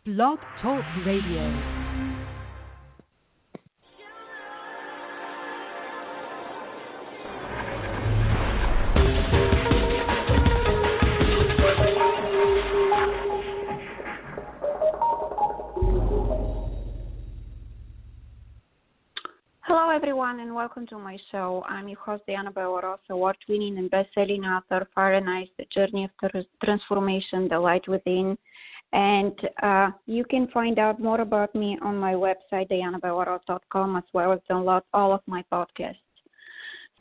Blog Talk Radio. Hello, everyone, and welcome to my show. I'm your host, Diana Belleros, award-winning and best-selling author, Fahrenheit, The Journey of Transformation, The Light Within. And you can find out more about me on my website, dianabelleros.com, as well as download all of my podcasts.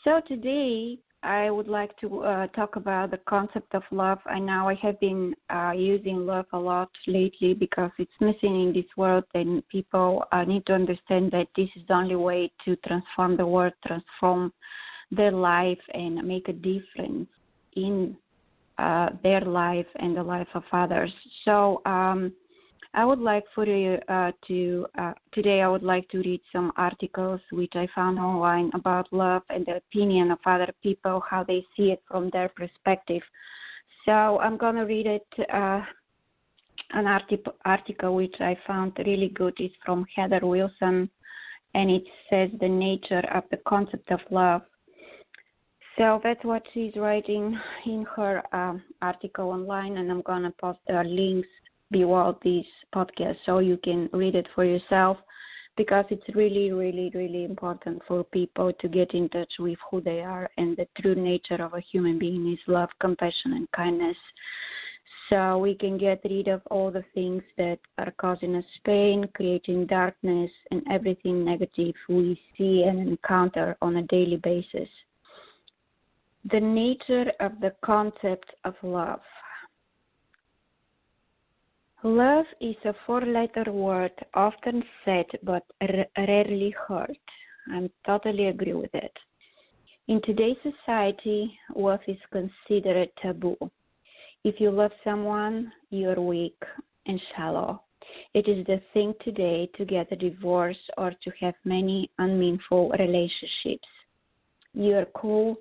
So today, I would like to talk about the concept of love. I know I have been using love a lot lately because it's missing in this world, and people need to understand that this is the only way to transform the world, transform their life, and make a difference in their life and the life of others. So I would like for you today I would like to read some articles which I found online about love and the opinion of other people, how they see it from their perspective. So I'm going to read it, an article which I found really good. It's from Heather Wilson, and it says the nature of the concept of love. So that's what she's writing in her article online, and I'm going to post the links below this podcast so you can read it for yourself, because it's really, really, really important for people to get in touch with who they are, and the true nature of a human being is love, compassion, and kindness. So we can get rid of all the things that are causing us pain, creating darkness, and everything negative we see and encounter on a daily basis. The nature of the concept of love. Love is a four-letter word often said but rarely heard. I totally agree with it. In today's society, love is considered taboo. If you love someone, you're weak and shallow. It is the thing today to get a divorce or to have many unmeaningful relationships. You're cool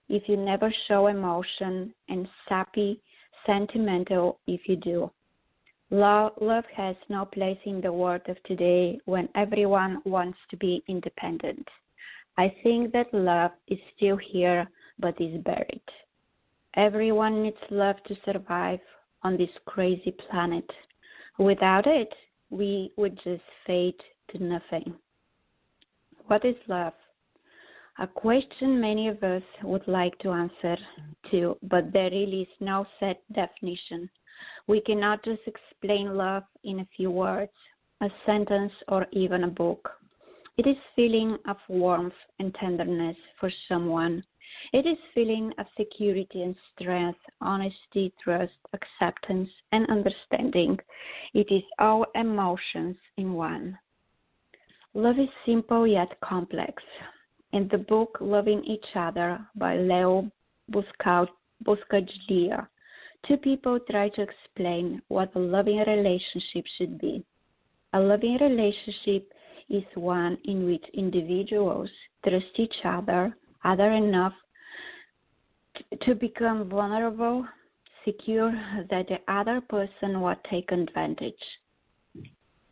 if you never show emotion, and sappy, sentimental if you do. Love has no place in the world of today when everyone wants to be independent. I think that love is still here but is buried. Everyone needs love to survive on this crazy planet. Without it, we would just fade to nothing. What is love? A question many of us would like to answer to, but there really is no set definition. We cannot just explain love in a few words, a sentence, or even a book. It is feeling of warmth and tenderness for someone. It is feeling of security and strength, honesty, trust, acceptance, and understanding. It is all emotions in one. Love is simple yet complex. In the book Loving Each Other by Leo Buscaglia, two people try to explain what a loving relationship should be. A loving relationship is one in which individuals trust each other enough to become vulnerable, secure that the other person won't take advantage.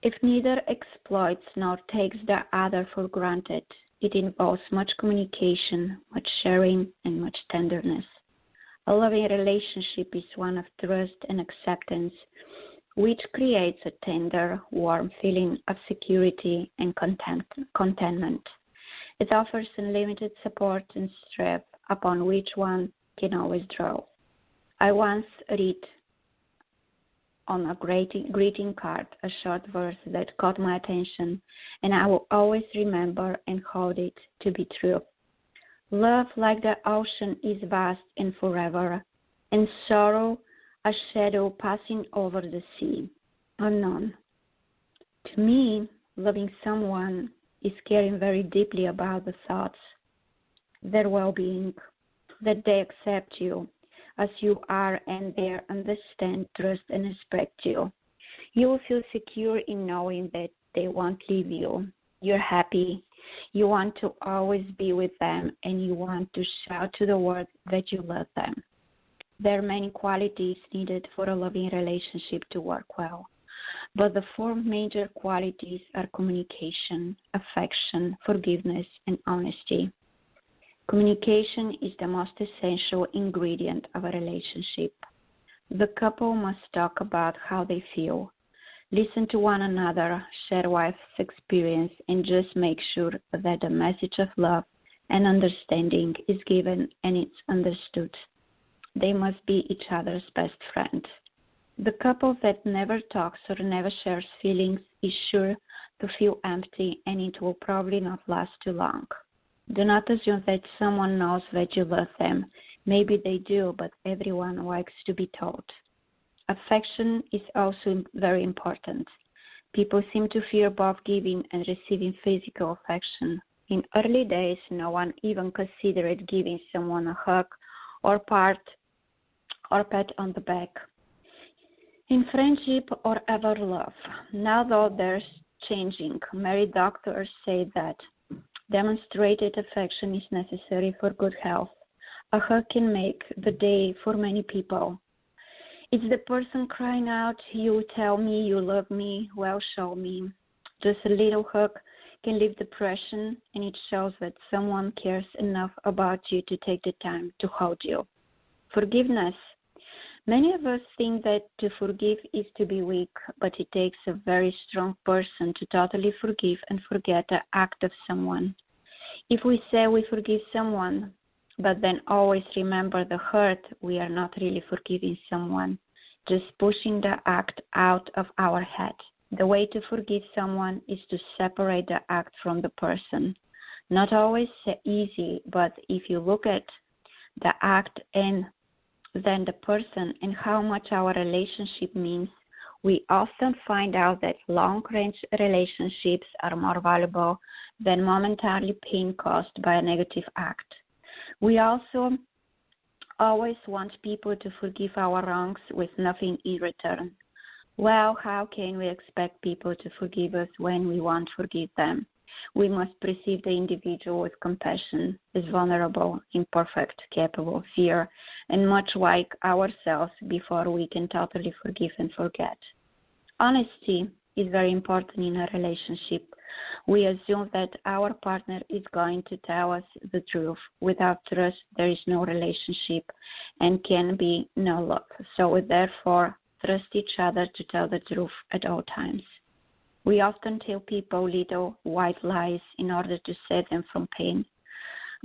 If neither exploits nor takes the other for granted, it involves much communication, much sharing, and much tenderness. A loving relationship is one of trust and acceptance, which creates a tender, warm feeling of security and contentment. It offers unlimited support and strength upon which one can always draw. I once read on a greeting card a short verse that caught my attention, and I will always remember and hold it to be true. Love, like the ocean, is vast and forever, and sorrow a shadow passing over the sea, unknown. To me, loving someone is caring very deeply about the thoughts, their well-being, that they accept you as you are and they understand, trust, and respect you. You will feel secure in knowing that they won't leave you. You're happy. You want to always be with them, and you want to shout to the world that you love them. There are many qualities needed for a loving relationship to work well. But the four major qualities are communication, affection, forgiveness, and honesty. Communication is the most essential ingredient of a relationship. The couple must talk about how they feel, listen to one another, share life's experience, and just make sure that the message of love and understanding is given and it's understood. They must be each other's best friend. The couple that never talks or never shares feelings is sure to feel empty, and it will probably not last too long. Do not assume that someone knows that you love them. Maybe they do, but everyone likes to be told. Affection is also very important. People seem to fear both giving and receiving physical affection. In early days, no one even considered giving someone a hug or pat on the back in friendship or ever love. Now, though, there's changing. Married doctors say that demonstrated affection is necessary for good health. A hug can make the day for many people. It's the person crying out, "You tell me you love me, well, show me." Just a little hug can leave depression, and it shows that someone cares enough about you to take the time to hold you. Forgiveness. Many of us think that to forgive is to be weak, but it takes a very strong person to totally forgive and forget the act of someone. If we say we forgive someone, but then always remember the hurt, we are not really forgiving someone, just pushing the act out of our head. The way to forgive someone is to separate the act from the person. Not always easy, but if you look at the act and then the person and how much our relationship means, we often find out that long-range relationships are more valuable than momentary pain caused by a negative act. We also always want people to forgive our wrongs with nothing in return. Well, how can we expect people to forgive us when we won't forgive them? We must perceive the individual with compassion, as vulnerable, imperfect, capable, fear, and much like ourselves before we can totally forgive and forget. Honesty is very important in a relationship. We assume that our partner is going to tell us the truth. Without trust, there is no relationship and can be no love. So we therefore trust each other to tell the truth at all times. We often tell people little white lies in order to save them from pain.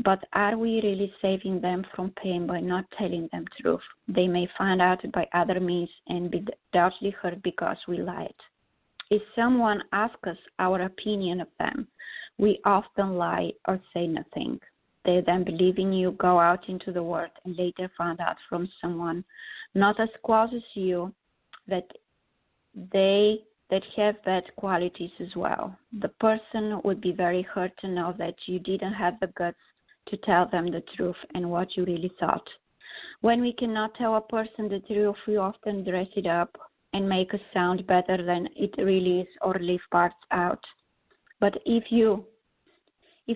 But are we really saving them from pain by not telling them the truth? They may find out by other means and be doubtfully hurt because we lied. If someone asks us our opinion of them, we often lie or say nothing. They then believe in you, go out into the world, and later find out from someone not as close as you that have bad qualities as well. The person would be very hurt to know that you didn't have the guts to tell them the truth and what you really thought. When we cannot tell a person the truth, we often dress it up and make it sound better than it really is or leave parts out. But if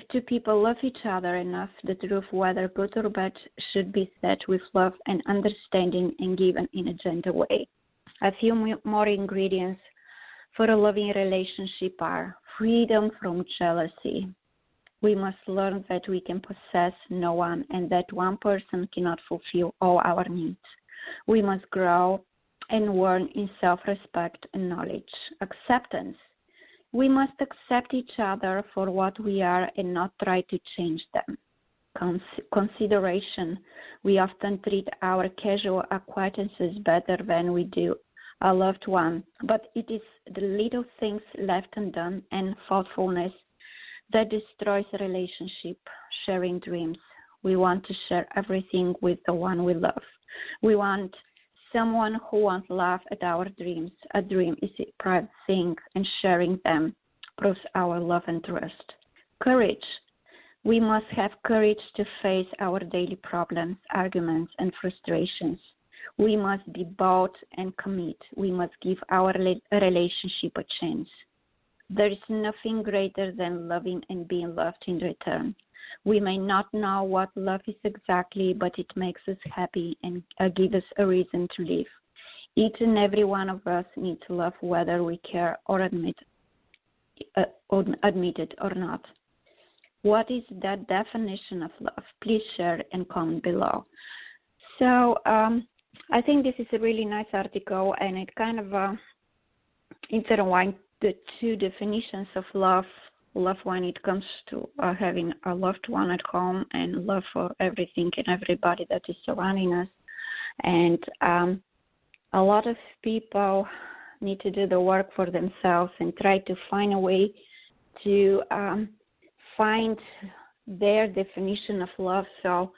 two people love each other enough, the truth, whether good or bad, should be said with love and understanding and given in a gentle way. A few more ingredients for a loving relationship are freedom from jealousy. We must learn that we can possess no one and that one person cannot fulfill all our needs. We must grow and learn in self-respect and knowledge. Acceptance. We must accept each other for what we are and not try to change them. Consideration. We often treat our casual acquaintances better than we do a loved one, but it is the little things left undone and thoughtfulness that destroys a relationship. Sharing dreams. We want to share everything with the one we love. We want someone who won't laugh at our dreams. A dream is a private thing, and sharing them proves our love and trust. Courage. We must have courage to face our daily problems, arguments, and frustrations. We must be bold and commit. We must give our relationship a chance. There is nothing greater than loving and being loved in return. We may not know what love is exactly, but it makes us happy and gives us a reason to live. Each and every one of us needs love, whether we care or admit it or not. What is that definition of love? Please share and comment below. So I think this is a really nice article, and it kind of intertwines the two definitions of love. Love when it comes to having a loved one at home, and love for everything and everybody that is surrounding us. And a lot of people need to do the work for themselves and try to find a way to find their definition of love so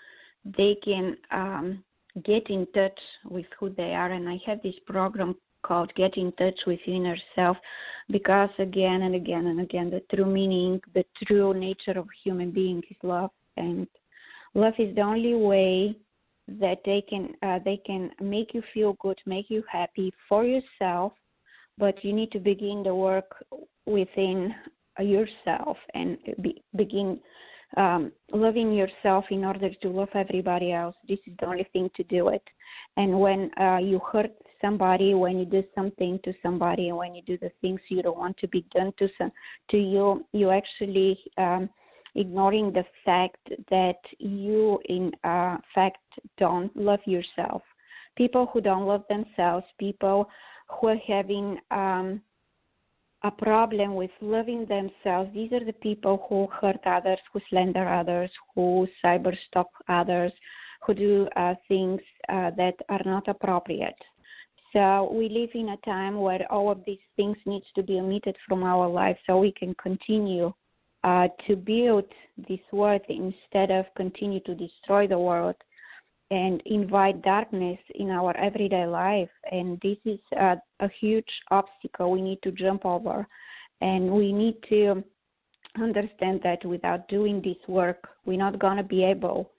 they can get in touch with who they are. And I have this program called Get in Touch with Your Inner Self, because again and again and again, the true meaning, the true nature of human being is love. And love is the only way that they can make you feel good, make you happy for yourself, but you need to begin the work within yourself and begin loving yourself in order to love everybody else. This is the only thing to do it. And when you hurt somebody, when you do something to somebody, and when you do the things you don't want to be done to you, you actually ignoring the fact that you, in fact, don't love yourself. People who don't love themselves, people who are having a problem with loving themselves, these are the people who hurt others, who slander others, who cyberstalk others, who do things that are not appropriate. So we live in a time where all of these things needs to be omitted from our life so we can continue to build this world instead of continue to destroy the world and invite darkness in our everyday life. And this is a huge obstacle we need to jump over. And we need to understand that without doing this work, we're not going to be able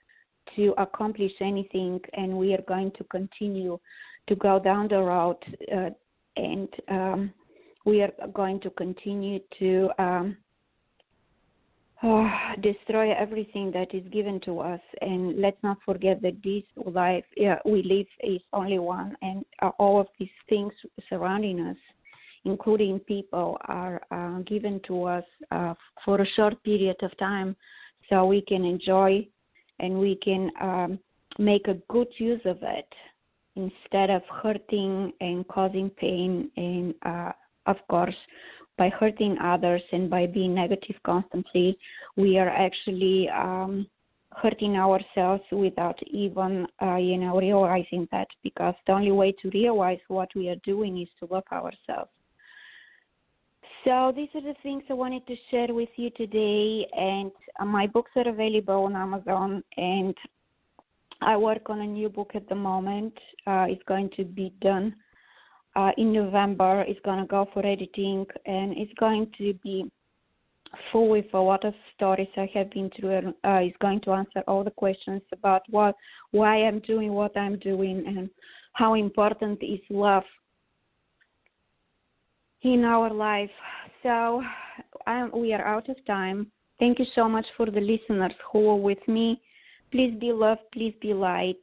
to accomplish anything, and we are going to continue to go down the road, and we are going to continue to destroy everything that is given to us. And let's not forget that this life we live is only one, and all of these things surrounding us, including people, are given to us for a short period of time, so we can enjoy and we can make a good use of it instead of hurting and causing pain. And of course, by hurting others and by being negative constantly, we are actually hurting ourselves without even, realizing that, because the only way to realize what we are doing is to love ourselves. So these are the things I wanted to share with you today, and my books are available on Amazon, and I work on a new book at the moment. It's going to be done in November. It's going to go for editing, and it's going to be full with a lot of stories I have been through. And it's going to answer all the questions about why I'm doing what I'm doing and how important is love in our life. So we are out of time. Thank you so much for the listeners who are with me. Please be loved. Please be light.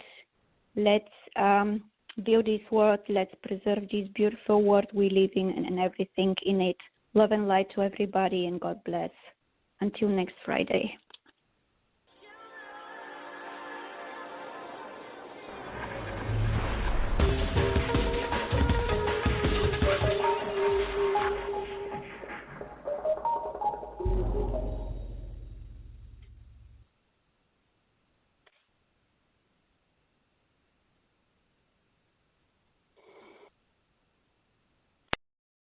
Let's build this world. Let's preserve this beautiful world we live in and everything in it. Love and light to everybody, and God bless. Until next Friday.